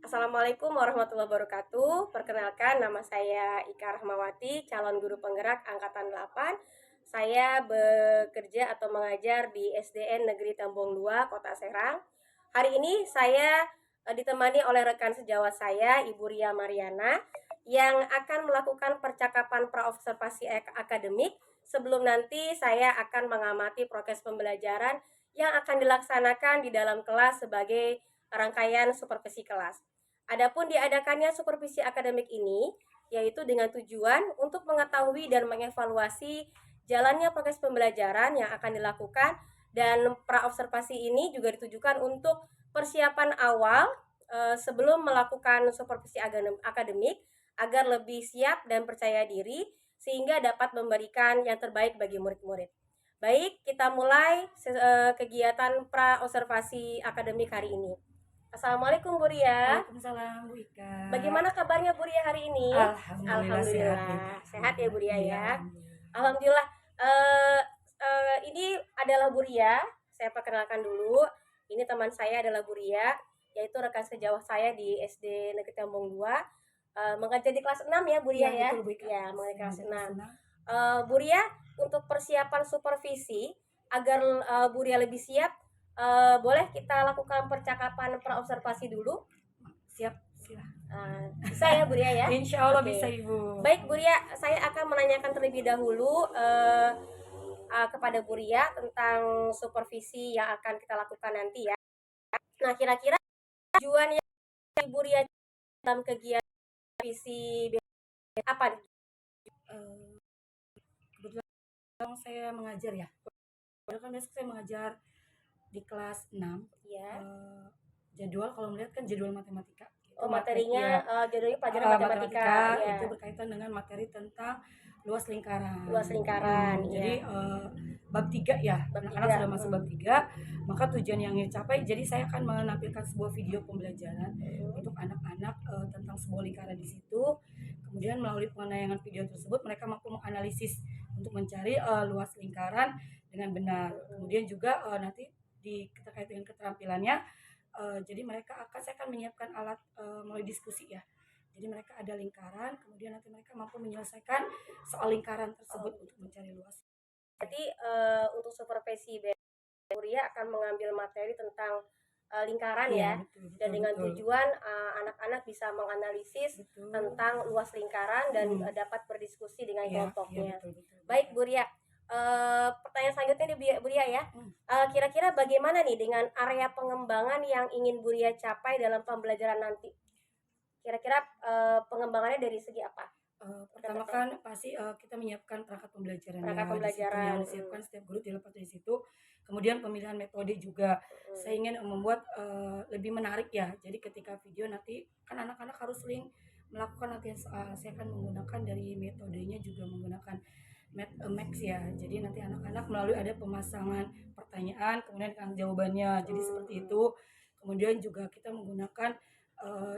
Assalamualaikum warahmatullahi wabarakatuh. Perkenalkan, nama saya Ika Rahmawati, calon guru penggerak Angkatan 8. Saya bekerja atau mengajar di SDN Negeri Tambong 2, Kota Serang. Hari ini saya ditemani oleh rekan sejawat saya, Ibu Ria Mariana, yang akan melakukan percakapan praobservasi akademik sebelum nanti saya akan mengamati proses pembelajaran yang akan dilaksanakan di dalam kelas sebagai rangkaian supervisi kelas. Adapun diadakannya supervisi akademik ini yaitu dengan tujuan untuk mengetahui dan mengevaluasi jalannya proses pembelajaran yang akan dilakukan, dan praobservasi ini juga ditujukan untuk persiapan awal sebelum melakukan supervisi akademik agar lebih siap dan percaya diri sehingga dapat memberikan yang terbaik bagi murid-murid. Baik, kita mulai kegiatan praobservasi akademik hari ini. Assalamualaikum Bu Ria. Waalaikumsalam Bu Ika. Bagaimana kabarnya Bu Ria hari ini? Alhamdulillah sehat Bu Ika. Sehat ya Bu Ria Iya, ya. alhamdulillah. Alhamdulillah. Ini adalah Bu Ria. Saya perkenalkan dulu. Ini teman saya adalah Bu Ria, yaitu rekan sejawat saya di SD Negeri Tambong 2. Mengajar di kelas 6 ya Bu Ria ya. Betul Bu Ika. Ya, mengajar kelas Mengajar 6. 6. Bu Ria, untuk persiapan supervisi agar Bu Ria lebih siap, boleh kita lakukan percakapan praobservasi dulu? Siap, silahkan. Bisa ya Bu Ria ya? Insya Allah Oke. bisa Ibu. Baik Bu Ria, saya akan menanyakan terlebih dahulu kepada Bu Ria tentang supervisi yang akan kita lakukan nanti ya. Nah, kira-kira tujuan yang Bu Ria dalam kegiatan supervisi apa nih? Eh, Kebetulan saya mengajar ya. Kan besok saya mengajar di kelas 6. Ya. Jadwal kalau melihat kan jadwal matematika. Oh, materinya judulnya pelajaran matematika. Ya. Itu berkaitan dengan materi tentang luas lingkaran. Luas lingkaran. Jadi Ya. bab 3 ya. Bab Anak-anak 3. sudah masuk bab 3, maka tujuan yang dicapai, jadi saya akan menampilkan sebuah video pembelajaran untuk anak-anak tentang sebuah lingkaran di situ. Kemudian melalui penayangan video tersebut mereka mampu menganalisis untuk mencari luas lingkaran dengan benar. Kemudian juga nanti terkait dengan keterampilannya, jadi saya akan menyiapkan alat melalui diskusi ya. Jadi mereka ada lingkaran, kemudian nanti mereka mampu menyelesaikan soal lingkaran tersebut untuk mencari luas. Jadi untuk supervisi Bu Ria akan mengambil materi tentang lingkaran ya, betul, dan dengan betul. tujuan anak-anak bisa menganalisis Betul. tentang luas lingkaran dan dapat berdiskusi dengan kelompoknya. Betul. Baik Bu Ria, pertanyaan selanjutnya nih Bu Ria ya. Kira-kira bagaimana nih dengan area pengembangan yang ingin Bu Ria capai dalam pembelajaran nanti? Kira-kira pengembangannya dari segi apa? Pertama kan pasti kita menyiapkan perangkat pembelajaran Perangkat ya, di situ pembelajaran. yang disiapkan setiap guru dilepas dari situ. Kemudian pemilihan metode juga saya ingin membuat lebih menarik ya. Jadi ketika video nanti kan anak-anak harus sering melakukan latihan soal. Saya akan menggunakan dari metodenya juga menggunakan Max ya. Jadi nanti anak-anak melalui ada pemasangan pertanyaan, kemudian kan jawabannya. Jadi seperti itu. Kemudian juga kita menggunakan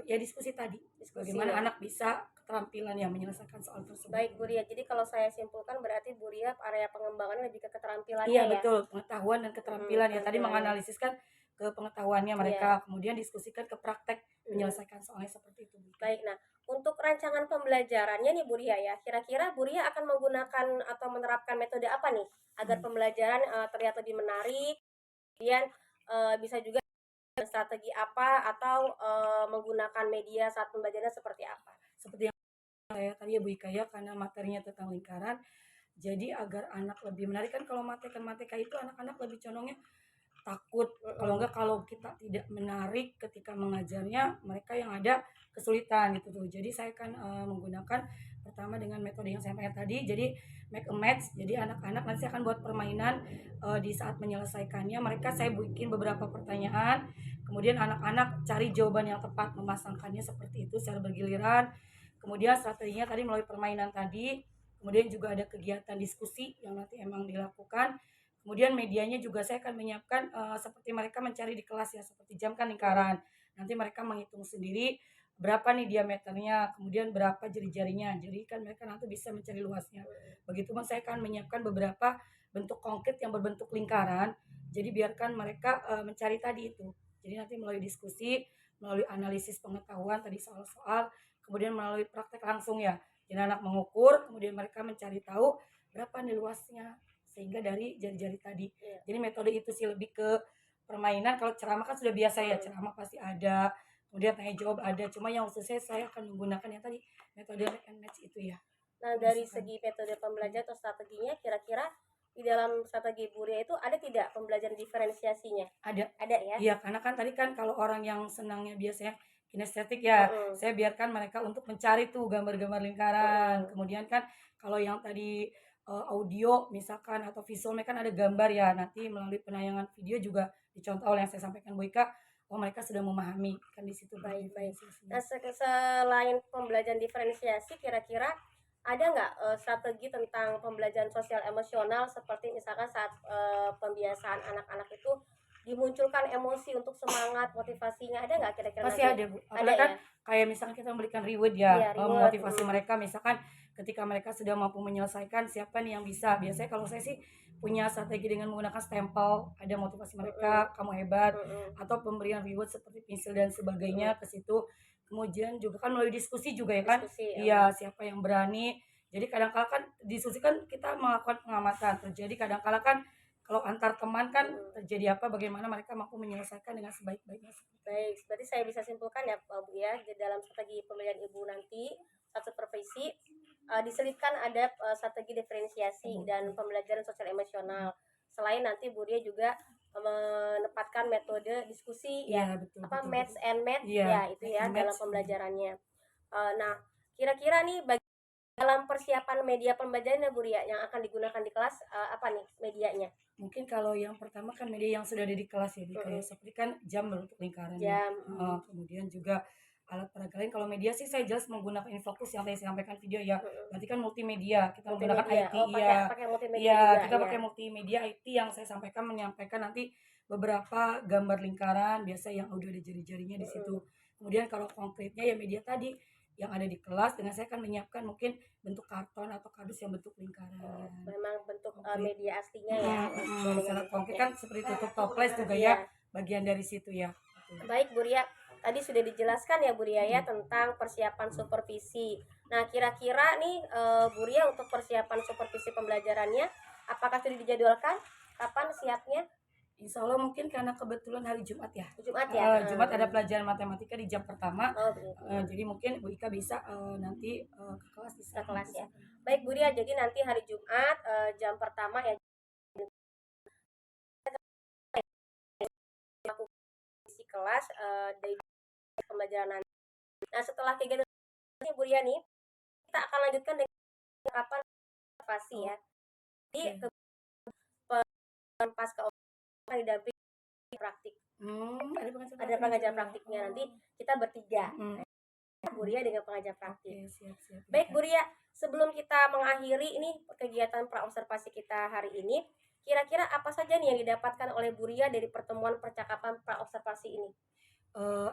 ya diskusi tadi. Bagaimana ya. anak bisa keterampilan yang menyelesaikan soal tersebut. Baik Bu Ria, jadi kalau saya simpulkan berarti Bu Ria area pengembangannya lebih ke keterampilannya Iya ya? betul, pengetahuan dan keterampilan ya. Tadi menganalisiskan ke pengetahuannya mereka, kemudian diskusikan ke praktek menyelesaikan soalnya seperti itu. Baik, nah untuk rancangan pembelajarannya nih Bu Ria ya, kira-kira Bu Ria akan menggunakan atau menerapkan metode apa nih agar pembelajaran terlihat lebih menarik, kemudian bisa juga strategi apa atau menggunakan media saat pembelajaran seperti apa? Seperti yang saya tadi ya Bu Ika ya, karena materinya tentang lingkaran, jadi agar anak lebih menarik. Kan kalau matematika itu anak-anak lebih condongnya takut, kalau kita tidak menarik ketika mengajarnya, mereka yang ada kesulitan gitu tuh. Jadi saya akan menggunakan pertama dengan metode yang saya pakai tadi, jadi make a match. Jadi anak-anak nanti akan buat permainan di saat menyelesaikannya, saya bikin beberapa pertanyaan, kemudian anak-anak cari jawaban yang tepat, memasangkannya seperti itu secara bergiliran. Kemudian strateginya tadi melalui permainan tadi, kemudian juga ada kegiatan diskusi yang nanti emang dilakukan. Kemudian medianya juga saya akan menyiapkan seperti mereka mencari di kelas ya, seperti jam kan lingkaran. Nanti mereka menghitung sendiri berapa nih diameternya, kemudian berapa jari-jarinya. Jadi kan mereka nanti bisa mencari luasnya. Begitupun saya akan menyiapkan beberapa bentuk konkret yang berbentuk lingkaran. Jadi biarkan mereka mencari tadi itu. Jadi nanti melalui diskusi, melalui analisis pengetahuan tadi soal-soal, kemudian melalui praktek langsung ya. Jadi anak mengukur, kemudian mereka mencari tahu berapa nih luasnya sehingga dari jari-jari tadi. Iya. Jadi metode itu sih lebih ke permainan. Kalau ceramah kan sudah biasa ya, ceramah pasti ada, kemudian tanya jawab ada. Cuma yang khususnya saya akan menggunakan yang tadi metode mix and match itu ya. Nah, dari segi metode pembelajaran atau strateginya, kira-kira di dalam strategi Bu Ria itu ada tidak pembelajaran diferensiasinya? Ada. Ada ya? Iya, karena kan tadi kan kalau orang yang senangnya biasanya kinestetik ya, saya biarkan mereka untuk mencari tuh gambar-gambar lingkaran. Kemudian kan kalau yang tadi audio misalkan atau visualnya kan ada gambar ya, nanti melalui penayangan video juga dicontoh oleh yang saya sampaikan Bu Ika, oh mereka sudah memahami kan di situ. Baik. Nah, selain pembelajaran diferensiasi, kira-kira ada nggak strategi tentang pembelajaran sosial emosional seperti misalkan saat pembiasaan anak-anak itu dimunculkan emosi untuk semangat motivasinya, ada nggak kira-kira? Pasti ada Bu, Ada kan ya? kayak misalkan kita memberikan reward ya, Iya, reward. memotivasi mereka misalkan ketika mereka sudah mampu menyelesaikan siapa nih yang bisa. Biasanya kalau saya sih punya strategi dengan menggunakan stempel, ada motivasi mereka, kamu hebat, atau pemberian reward seperti pensil dan sebagainya ke situ. Kemudian juga kan melalui diskusi juga ya kan, iya siapa yang berani. Jadi kadang-kala kan diskusi kan kita melakukan pengamatan, terjadi kadang-kala kan kalau antar teman kan terjadi apa, bagaimana mereka mampu menyelesaikan dengan sebaik-baiknya. Baik, berarti saya bisa simpulkan ya Bu ya, di dalam strategi pembelajaran Ibu nanti saat supervisi diselipkan ada strategi diferensiasi dan pembelajaran sosial emosional. Selain nanti Bu Ria juga menempatkan metode diskusi ya, betul, apa betul, match betul. and match Iya, ya itu match ya and dalam match. pembelajarannya. Nah, kira-kira nih dalam persiapan media pembelajaran ya Bu Ria yang akan digunakan di kelas apa nih medianya? Mungkin kalau yang pertama kan media yang sudah ada di kelas ya, kayak seperti kan jam bentuk lingkaran ya. Jam. Kemudian juga alat peraga lain. Kalau media sih saya jelas menggunakan Infocus yang tadi saya sampaikan video ya. Berarti kan multimedia, kita menggunakan IT ya. Pakai multimedia Iya, juga, kita ya. pakai multimedia IT yang saya sampaikan menyampaikan nanti beberapa gambar lingkaran, biasa yang udah ada jari-jarinya di situ. Kemudian kalau konkretnya ya media tadi yang ada di kelas, dengan saya akan menyiapkan mungkin bentuk karton atau kardus yang bentuk lingkaran. Memang bentuk media aslinya ya. Secara konkret kan seperti tutup toples juga ya, bagian dari situ ya. Baik Bu Ria, tadi sudah dijelaskan ya Bu Ria ya tentang persiapan supervisi. Nah, kira-kira nih Bu Ria untuk persiapan supervisi pembelajarannya apakah sudah dijadwalkan? Kapan siapnya? Insya Allah mungkin karena kebetulan hari Jumat ya. Jumat ya. Jumat ada pelajaran matematika di jam pertama. Begitu. Jadi mungkin Bu Ika bisa nanti ke kelas di Ke kelas ya. Baik Bu Ria, jadi nanti hari Jumat jam pertama ya isi kelas dari pembelajaran nanti. Nah, setelah kegiatan ini Bu Ria nih, kita akan lanjutkan dengan kapan observasi ya. Jadi pasca akan didampingi praktik. Ada pengajar praktiknya nanti kita bertiga. Bu Ria dengan pengajar praktik. Siap. Baik Bu Ria, sebelum kita mengakhiri ini kegiatan praobservasi kita hari ini, kira-kira apa saja nih yang didapatkan oleh Bu Ria dari pertemuan percakapan praobservasi ini?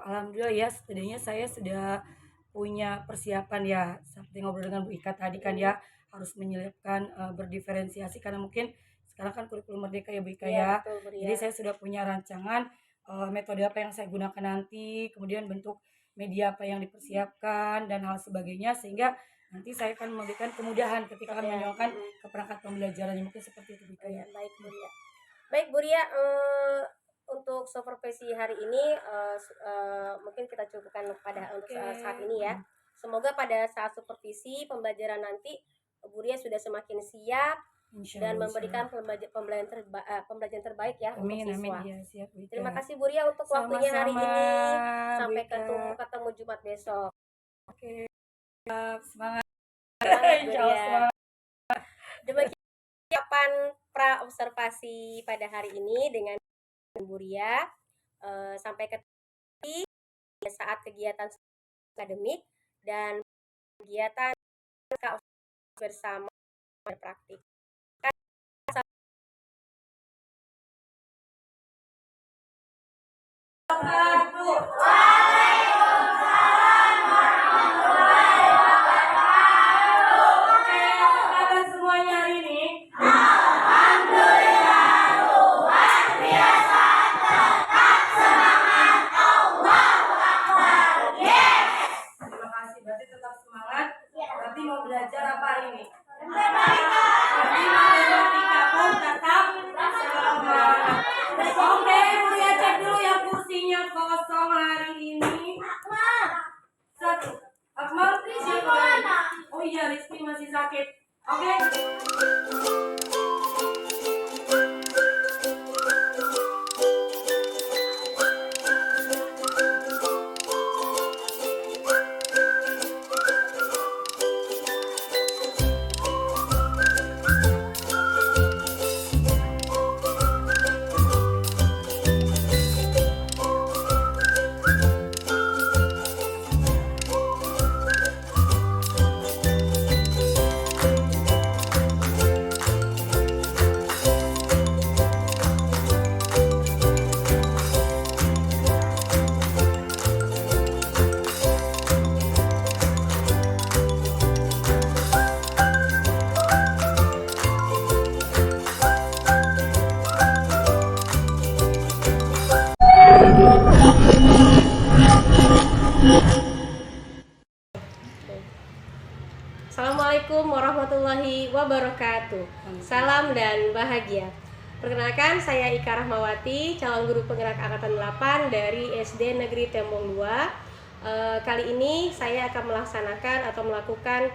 Alhamdulillah ya, setidaknya saya sudah punya persiapan ya, seperti ngobrol dengan Bu Ika tadi kan ya, harus menyelipkan berdiferensiasi karena mungkin sekarang kan kurikulum merdeka ya Bu Ika ya. Betul, Bu Ria. Jadi saya sudah punya rancangan metode apa yang saya gunakan nanti, kemudian bentuk media apa yang dipersiapkan dan hal sebagainya, sehingga nanti saya akan memberikan kemudahan ketika akan menjalankan ke perangkat pembelajarannya, mungkin seperti itu Bu Ika ya. Baik Bu Ria. Baik Bu Ria, untuk supervisi hari ini mungkin kita cukupkan pada untuk saat ini ya. Semoga pada saat supervisi pembelajaran nanti Bu Ria sudah semakin siap dan memberikan pembelajaran terbaik ya untuk siswa. Ya, siap, Terima kasih Bu Ria untuk waktunya hari ini. Sampai ketemu Jumat besok. Oke. Semangat. Semangat. Demikian praobservasi pada hari ini dengan Bu Ria. Sampai ketemu saat kegiatan akademik dan kegiatan bersama berpraktik. Assalamualaikum warahmatullahi wabarakatuh. Salam dan bahagia. Perkenalkan, saya Ika Rahmawati, calon guru penggerak angkatan 8 dari SD Negeri Tembong 2. Kali ini saya akan melaksanakan atau melakukan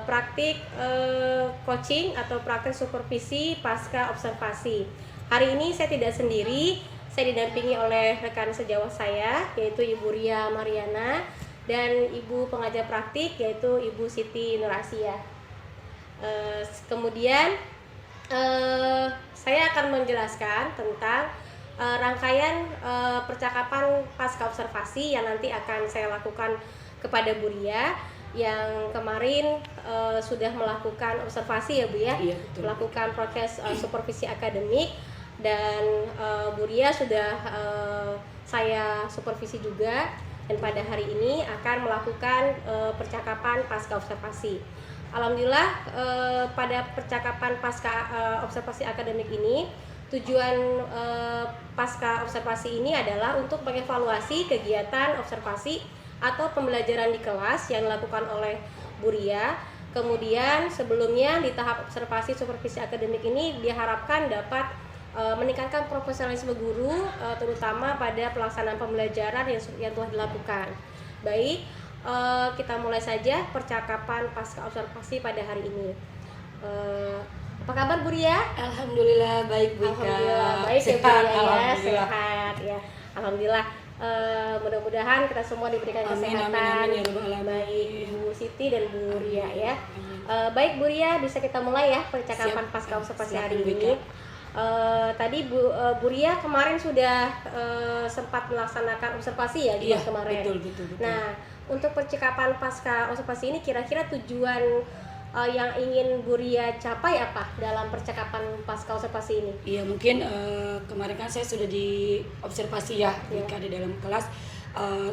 praktik coaching atau praktik supervisi pasca observasi. Hari ini saya tidak sendiri, saya didampingi oleh rekan sejawat saya, yaitu Ibu Ria Mariana, dan ibu pengajar praktik yaitu Ibu Siti Nurasia. Kemudian saya akan menjelaskan tentang rangkaian percakapan pasca observasi yang nanti akan saya lakukan kepada Bu Ria yang kemarin sudah melakukan observasi ya Bu ya, Iya, betul. melakukan proses supervisi akademik, dan Bu Ria sudah saya supervisi juga. Dan pada hari ini akan melakukan percakapan pasca observasi. Alhamdulillah pada percakapan pasca observasi akademik ini, tujuan pasca observasi ini adalah untuk mengevaluasi kegiatan observasi atau pembelajaran di kelas yang dilakukan oleh Bu Ria. Kemudian sebelumnya di tahap observasi supervisi akademik ini diharapkan dapat meningkatkan profesionalisme guru, terutama pada pelaksanaan pembelajaran yang telah dilakukan. Baik, kita mulai saja percakapan pasca observasi pada hari ini. Apa kabar Bu Ria? Alhamdulillah baik Bu Ika. Alhamdulillah baik ya Bu Sehat, Ria ya, alhamdulillah. sehat ya. Alhamdulillah. Mudah-mudahan kita semua diberikan Amin, kesehatan. amin, ya Rabbal alamin. Baik Bu Siti dan Bu Ria ya. Baik Bu Ria, bisa kita mulai ya percakapan Siap. pasca observasi Silakan, hari Bu ini. Ika. Tadi Bu Ria kemarin sudah sempat melaksanakan observasi ya di Iya, kemarin. betul. Nah, untuk percakapan pasca observasi ini kira-kira tujuan yang ingin Bu Ria capai apa dalam percakapan pasca observasi ini? Iya, mungkin kemarin kan saya sudah diobservasi ya, Iya. Ika, di dalam kelas.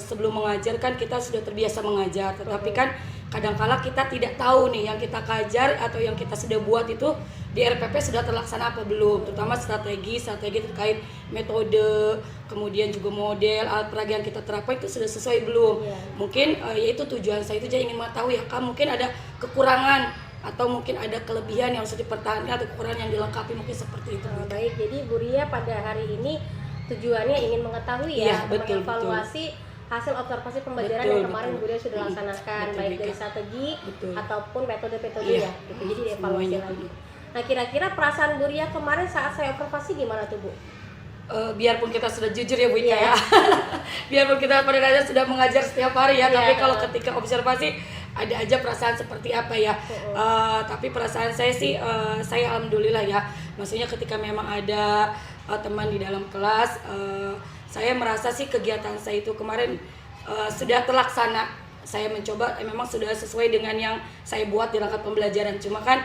Sebelum mengajar kan kita sudah terbiasa mengajar, tetapi kan kadangkala kita tidak tahu nih yang kita kajar atau yang kita sudah buat itu di RPP sudah terlaksana apa belum, terutama strategi terkait metode, kemudian juga model alat peraga yang kita terapkan itu sudah sesuai belum. Iya. Mungkin yaitu tujuan saya itu jadi ingin mengetahui ya kan, mungkin ada kekurangan atau mungkin ada kelebihan yang harus dipertahankan atau kekurangan yang dilengkapi, mungkin seperti itu. Baik, jadi Bu Ria pada hari ini tujuannya ingin mengetahui Iya, ya, betul, mengevaluasi hasil observasi pembelajaran Betul, yang kemarin betul. Bu Ria sudah laksanakan, Betul, baik Bika. dari strategi Betul. ataupun metode-metode Iya, ya, gitu. Jadi dievaluasi semuanya. lagi. Nah, kira-kira perasaan Bu Ria kemarin saat saya observasi gimana tuh Bu? Biarpun kita sudah jujur ya Bu Ika Iya. ya, biarpun kita pada dasarnya sudah mengajar setiap hari ya, Iya. tapi kalau ketika observasi ada aja perasaan seperti apa ya. Tapi perasaan saya sih, saya alhamdulillah ya, maksudnya ketika memang ada teman di dalam kelas, saya merasa sih kegiatan saya itu kemarin sudah terlaksana. Saya mencoba memang sudah sesuai dengan yang saya buat di rangka pembelajaran. Cuma kan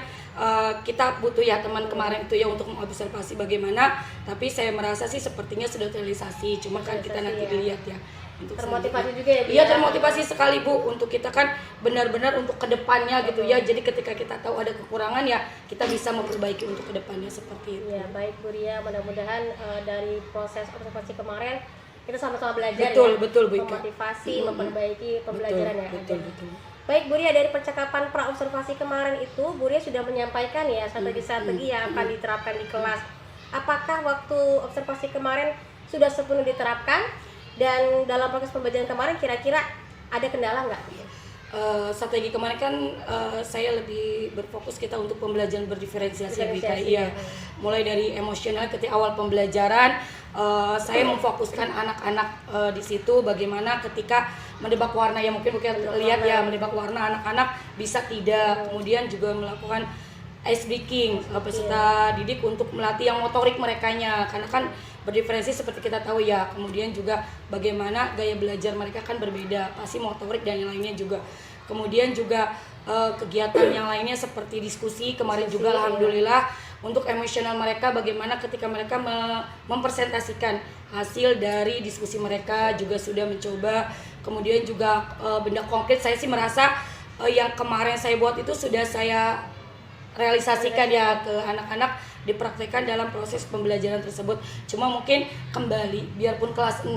kita butuh ya teman kemarin itu ya untuk mengobservasi bagaimana. Tapi saya merasa sih sepertinya sudah terrealisasi. Cuma kan kita nanti ya. dilihat ya. Untuk Termotivasi selanjutnya. juga ya Bu? Iya, ya? termotivasi sekali Bu. Untuk kita kan benar-benar untuk kedepannya gitu ya. Jadi ketika kita tahu ada kekurangan ya kita bisa memperbaiki untuk kedepannya seperti itu. Ya, baik Bu Ria, mudah-mudahan dari proses observasi kemarin kita sama-sama belajar Betul, ya, betul, Bu Ika. memotivasi, memperbaiki pembelajaran ya. Betul. Baik Bu Ria, dari percakapan pra observasi kemarin itu Bu Ria sudah menyampaikan ya strategi-strategi yang akan diterapkan di kelas. Apakah waktu observasi kemarin sudah sepenuhnya diterapkan, dan dalam proses pembelajaran kemarin kira-kira ada kendala nggak? Strategi kemarin kan saya lebih berfokus kita untuk pembelajaran berdiferensiasi iya. Mulai dari emosional ketika awal pembelajaran saya memfokuskan anak-anak di situ bagaimana ketika menebak warna ya mungkin lihat ya menebak warna anak-anak bisa tidak, kemudian juga melakukan ice breaking peserta didik untuk melatih yang motorik merekanya karena kan berdiferensi seperti kita tahu ya, kemudian juga bagaimana gaya belajar mereka kan berbeda, pasti motorik dan yang lainnya juga. Kemudian juga kegiatan yang lainnya seperti diskusi kemarin juga alhamdulillah untuk emosional mereka bagaimana ketika mereka mempresentasikan hasil dari diskusi mereka juga sudah mencoba. Kemudian juga benda konkret saya sih merasa yang kemarin saya buat itu sudah saya realisasikan ya ke anak-anak dipraktekkan dalam proses pembelajaran tersebut. Cuma mungkin kembali biarpun kelas 6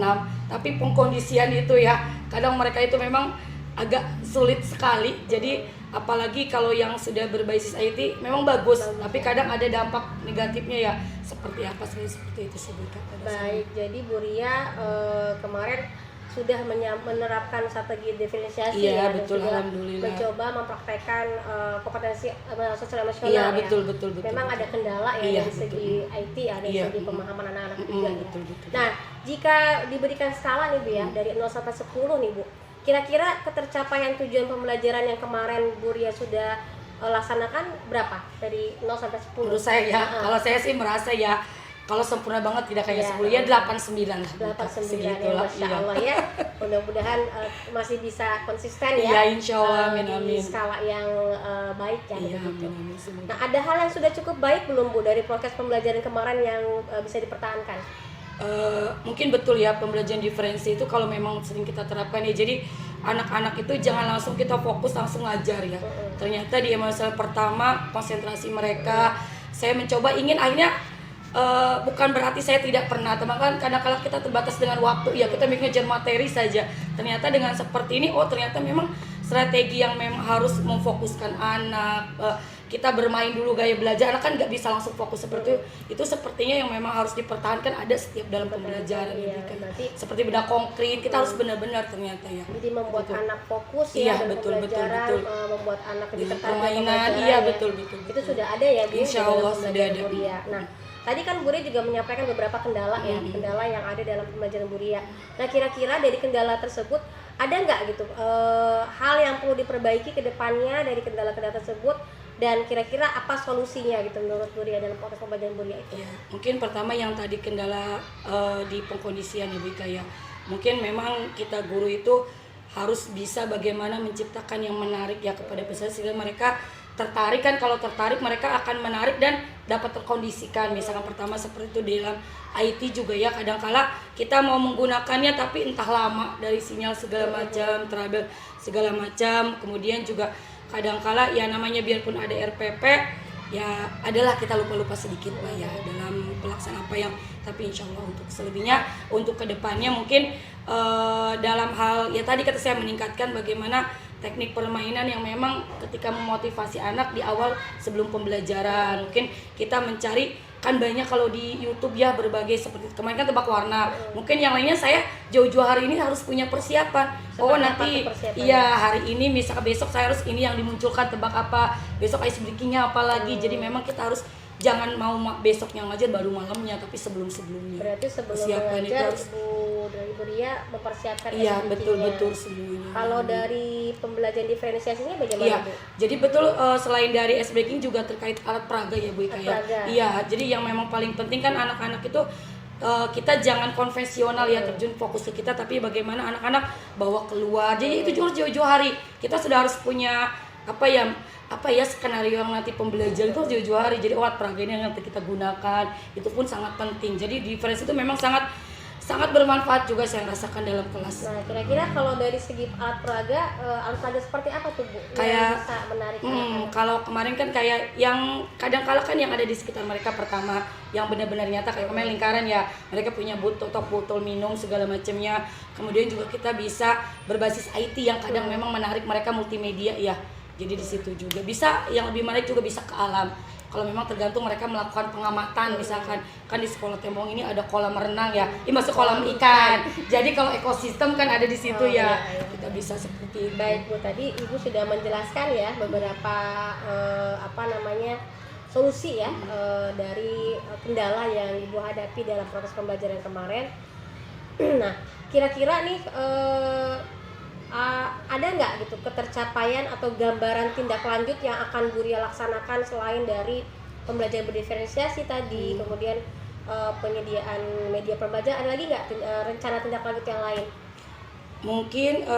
tapi pengkondisian itu ya kadang mereka itu memang agak sulit sekali. Jadi apalagi kalau yang sudah berbasis IT memang bagus tapi kadang ada dampak negatifnya ya seperti apa seperti itu sebutkan. Baik, jadi Bu Ria kemarin sudah menerapkan strategi diferensiasi iya, ya, betul, dan sudah alhamdulillah mencoba mempraktekkan kompetensi sosial emosional iya, ya. betul. Memang ada kendala ya iya, dari segi IT ya, dari segi pemahaman anak-anak juga betul. Nah, jika diberikan skala nih Bu ya, dari 0 sampai 10 nih Bu, kira-kira ketercapaian tujuan pembelajaran yang kemarin Bu Ria sudah laksanakan berapa dari 0 sampai 10? Menurut saya ya, kalau saya sih merasa ya kalau sempurna banget tidak kayak 10 ya 89 lah. 89 ya, Masya Allah ya. Mudah-mudahan masih bisa konsisten ya. Iya, insya Allah, amin. Di skala yang baik ya. Iya, begitu. amin. Nah, ada hal yang sudah cukup baik belum Bu dari proses pembelajaran kemarin yang bisa dipertahankan? Mungkin betul ya pembelajaran diferensi itu kalau memang sering kita terapkan ya. Jadi anak-anak itu jangan langsung kita fokus langsung ngajar ya. Ternyata di masalah pertama konsentrasi mereka saya mencoba ingin akhirnya bukan berarti saya tidak pernah teman kan kadang-kadang kita terbatas dengan waktu ya kita ngejar materi saja. Ternyata dengan seperti ini ternyata memang strategi yang memang harus memfokuskan anak kita bermain dulu gaya belajar anak kan nggak bisa langsung fokus seperti itu sepertinya yang memang harus dipertahankan ada setiap dalam pembelajaran iya, seperti benda konkret kita harus benar-benar ternyata ya jadi membuat anak fokus iya, ya dalam pembelajaran membuat anak lebih tertarik permainan iya ya. betul itu sudah ada ya Bu insya Allah sudah ada nah tadi kan Bu Ria juga menyampaikan beberapa kendala ya, kendala yang ada dalam pembelajaran Bu Ria. Nah kira-kira dari kendala tersebut ada nggak gitu hal yang perlu diperbaiki ke depannya dari kendala-kendala tersebut dan kira-kira apa solusinya gitu menurut Bu Ria dalam proses pembelajaran Bu Ria itu? Ya, mungkin pertama yang tadi kendala di pengkondisian ya Bu Ika ya. Mungkin memang kita guru itu harus bisa bagaimana menciptakan yang menarik ya kepada peserta sehingga mereka tertarik kan kalau tertarik mereka akan menarik dan dapat terkondisikan misalkan pertama seperti itu dalam IT juga ya kadangkala kita mau menggunakannya tapi entah lama dari sinyal segala macam trouble segala macam kemudian juga kadangkala ya namanya biarpun ada RPP ya adalah kita lupa-lupa sedikit lah ya dalam pelaksanaan apa yang tapi insya Allah untuk selebihnya untuk kedepannya mungkin dalam hal ya tadi kata saya meningkatkan bagaimana teknik permainan yang memang ketika memotivasi anak di awal sebelum pembelajaran mungkin kita mencari kan banyak kalau di YouTube ya berbagai seperti kemarin kan tebak warna mungkin yang lainnya saya jauh-jauh hari ini harus punya persiapan nanti iya hari ini misalkan besok saya harus ini yang dimunculkan tebak apa besok ice breakingnya apa lagi jadi memang kita harus jangan mau besoknya ngajar baru malamnya tapi sebelumnya berarti sebelum mengajar Ibu Ria mempersiapkan iya betul semuanya kalau dari pembelajaran diferensiasinya bagaimana iya, Bu? Jadi betul selain dari ice breaking juga terkait alat peraga ya Bu Ika ya iya jadi yang memang paling penting kan anak-anak itu kita jangan konvensional ya terjun fokus ke kita tapi bagaimana anak-anak bawa keluar jadi itu jauh-jauh hari kita sudah harus punya apa ya skenario yang nanti pembelajaran itu jauh-jauh hari jadi alat peraga ini yang nanti kita gunakan itu pun sangat penting jadi diferensi itu memang sangat bermanfaat juga saya rasakan dalam kelas. Nah kira-kira kalau dari segi alat peraga seperti apa tuh Bu? Kayak bisa menarik kalau kemarin kan kayak yang kadang-kala kan yang ada di sekitar mereka pertama yang benar-benar nyata kayak kemarin lingkaran ya mereka punya botol minum segala macamnya kemudian juga kita bisa berbasis IT yang kadang memang menarik mereka multimedia ya jadi di situ juga bisa yang lebih menarik juga bisa ke alam kalau memang tergantung mereka melakukan pengamatan misalkan kan di sekolah Tembong ini ada kolam renang ya ini masuk kolam ikan jadi kalau ekosistem kan ada di situ ya kita bisa seperti itu. Baik Bu, tadi Ibu sudah menjelaskan ya beberapa solusi ya dari kendala yang Ibu hadapi dalam proses pembelajaran kemarin. Nah, kira-kira nih ada nggak gitu ketercapaian atau gambaran tindak lanjut yang akan Bu Ria laksanakan selain dari pembelajaran berdiferensiasi tadi, kemudian penyediaan media pembelajaran, ada lagi nggak rencana tindak lanjut yang lain? Mungkin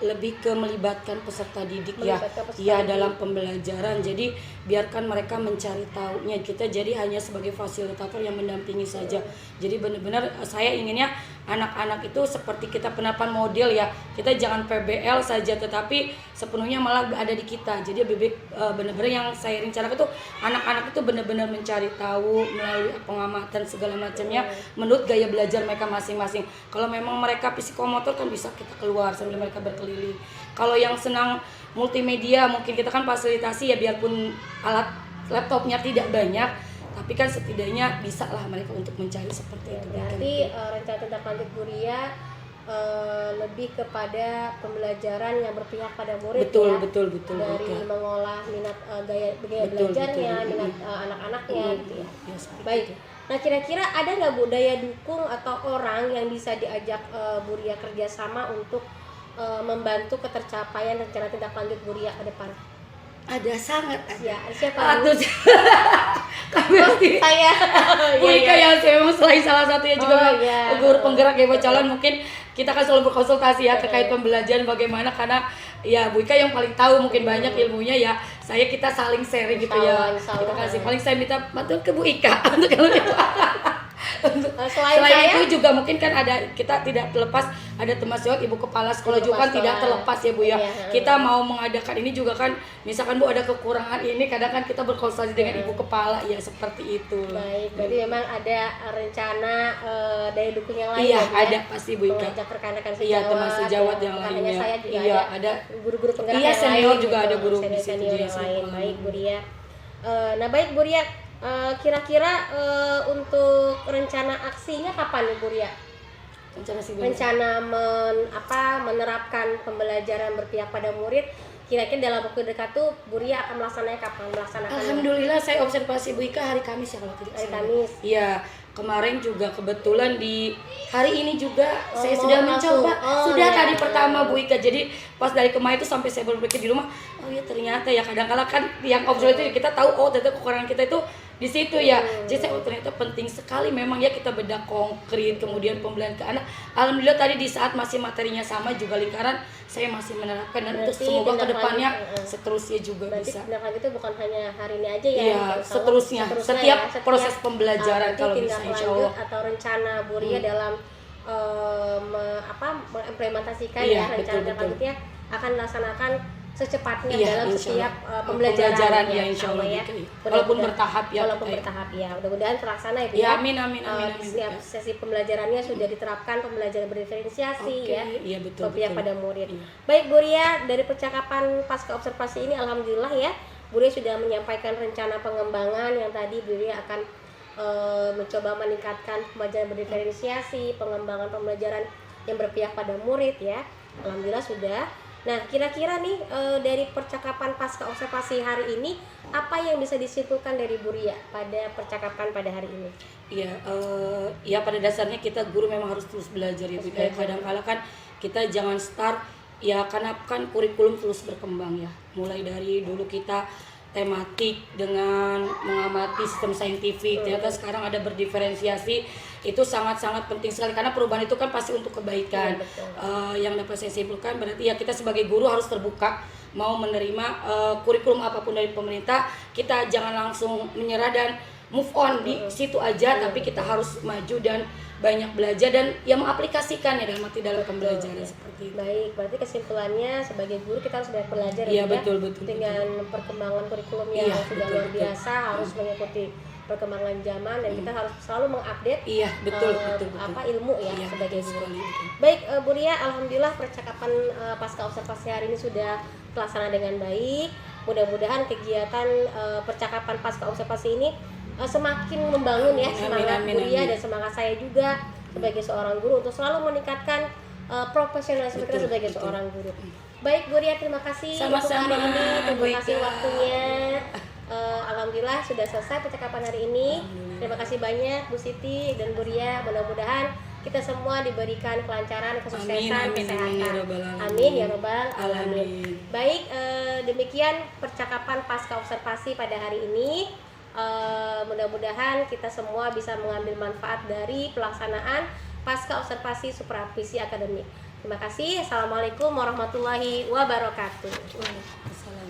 lebih ke melibatkan peserta didik Melibatkan peserta ya didik. dalam pembelajaran. Jadi biarkan mereka mencari tahunya, kita jadi hanya sebagai fasilitator yang mendampingi saja. Jadi benar-benar saya inginnya anak-anak itu seperti kita penerapan model ya, kita jangan PBL saja tetapi sepenuhnya malah ada di kita. Jadi benar-benar yang saya rencanakan itu anak-anak itu benar-benar mencari tahu melalui pengamatan segala macamnya menurut gaya belajar mereka masing-masing. Kalau memang mereka psikomotor kan bisa kita keluar sambil mereka berkeliling. Kalau yang senang multimedia mungkin kita kan fasilitasi ya, biarpun alat laptopnya tidak banyak tapi kan setidaknya bisa lah mereka untuk mencari seperti itu. Berarti rencana tindak lanjut Bu Ria lebih kepada pembelajaran yang berpihak pada murid betul, ya, betul dari ya. mengolah minat gaya Betul, belajarnya, betul. minat anak-anaknya gitu ya. Ya, seperti Baik. itu. Nah, kira-kira ada nggak Bu daya dukung atau orang yang bisa diajak Bu Ria kerjasama untuk membantu ketercapaian rencana tindak lanjut Bu Ria ke depan? Ada, sangat ada. Ya, siapa Bu? Aduh, kami Saya. Bu Ika yang saya memang selain salah satunya juga guru penggerak ya calon, mungkin kita kan selalu berkonsultasi ya terkait pembelajaran bagaimana, karena ya Bu Ika yang paling tahu mungkin banyak ilmunya ya, kita saling sharing gitu ya. Kita kasih, paling saya minta bantuan ke Bu Ika untuk selain itu juga mungkin kan ada, kita tidak terlepas ada teman sejawat Ibu Kepala Sekolah juga kan tidak terlepas ya Bu ya. Kita mau mengadakan ini juga kan, misalkan Bu ada kekurangan ini, kadang kan kita berkonsultasi dengan Ibu Kepala ya, seperti itu. Baik, berarti memang ada rencana daya dukung yang lain. Iya, ya, ada pasti Bu Ika. mengajak rekan-rekan Iya, teman sejawat ya. yang Bukan lainnya. hanya saya juga Iya, ada guru-guru penggerak iya, yang senior lain juga gitu, ada guru senior yang lain. sekolah. Baik Bu Ria. Nah baik Bu Ria, kira-kira untuk rencana aksinya kapan nih Bu Ria? Rencana menerapkan pembelajaran berpihak pada murid, kira-kira dalam waktu dekat tuh Bu Ria akan melaksanakan? Alhamdulillah saya observasi Bu Ika hari Kamis ya kalau tidak Hari salah. Kamis. Iya, kemarin juga kebetulan di hari ini juga saya mau sudah langsung. mencoba. Sudah Iya. tadi pertama Bu Ika. Jadi pas dari kemarin itu sampai saya berpikir di rumah, oh ya ternyata ya kadang-kala kan yang observasi itu kita tahu oh ternyata kekurangan kita itu di situ ya. Jadi saya ternyata penting sekali memang ya kita bedah konkret, kemudian pembelajaran ke anak. Alhamdulillah tadi di saat masih materinya sama juga lingkaran saya masih menerapkan, dan untuk semoga kedepannya seterusnya juga Berarti bisa. tindak lanjut itu bukan hanya hari ini aja ya? Iya, seterusnya setiap proses pembelajaran berarti kalau tindak bisa insya lanjut Allah. atau rencana Bu Ria dalam mengimplementasikan Iya, ya rencana betul, tindak betul. lanjutnya akan dilaksanakan secepatnya Iya, dalam insya setiap Allah. pembelajaran ya insya Allah ya. gitu ya. Mudah-mudahan- Walaupun bertahap ya. Walaupun kita ya. bertahap ya, mudah-mudahan terlaksana ya Bu Ya, ya. amin amin amin Di amin. setiap sesi pembelajarannya sudah diterapkan pembelajaran berdiferensiasi Oke, ya, iya betul. berpihak betul. pada murid. Iya. Baik Bu Ria, dari percakapan pasca observasi ini alhamdulillah ya Bu Ria sudah menyampaikan rencana pengembangan yang tadi Bu Ria akan mencoba meningkatkan pembelajaran berdiferensiasi, pengembangan pembelajaran yang berpihak pada murid ya. Alhamdulillah sudah. Nah, kira-kira nih dari percakapan pasca observasi hari ini, apa yang bisa disimpulkan dari Bu Ria pada percakapan pada hari ini? Iya, ya pada dasarnya kita guru memang harus terus belajar ya. Kadang-kala kan kita jangan start ya, karena kan kurikulum terus berkembang ya. Mulai dari dulu kita tematik dengan mengamati sistem saintifik, ternyata sekarang ada berdiferensiasi, itu sangat-sangat penting sekali karena perubahan itu kan pasti untuk kebaikan. Yang dapat saya simpulkan berarti ya kita sebagai guru harus terbuka mau menerima kurikulum apapun dari pemerintah. Kita jangan langsung menyerah dan move on di situ aja, tapi kita harus maju dan banyak belajar dan yang mengaplikasikannya dalam pembelajaran seperti itu. Baik, berarti kesimpulannya sebagai guru kita harus banyak belajar Iya, ya, betul. dengan perkembangan kurikulum yang Iya, sudah betul, luar betul. biasa, harus mengikuti perkembangan zaman dan kita harus selalu mengupdate Iya, betul. ilmu ya Iya, sebagai betul guru. sekali, betul. Baik Bu Ria, alhamdulillah percakapan pasca observasi hari ini sudah terlaksana dengan baik. Mudah-mudahan kegiatan percakapan pasca observasi ini semakin membangun ya semangat Bu Ria dan semangat saya juga sebagai seorang guru untuk selalu meningkatkan profesionalisme kita Betul, sebagai betul. seorang guru. Baik Bu Ria, terima kasih Sama-sama, untuk hari ini, terima Bu kasih Ika. waktunya. Alhamdulillah sudah selesai percakapan hari ini. Alhamdulillah. Terima kasih banyak Bu Siti dan Bu Ria. Mudah-mudahan kita semua diberikan kelancaran, kesuksesan, Amin, amin, kesehatan. amin, ya Rabbal alamin. Amin ya Rabbal alamin. Alamin. Baik, demikian percakapan pasca observasi pada hari ini. Mudah-mudahan kita semua bisa mengambil manfaat dari pelaksanaan pasca observasi supervisi akademik. Terima kasih. Assalamualaikum warahmatullahi wabarakatuh. Waalaikumsalam.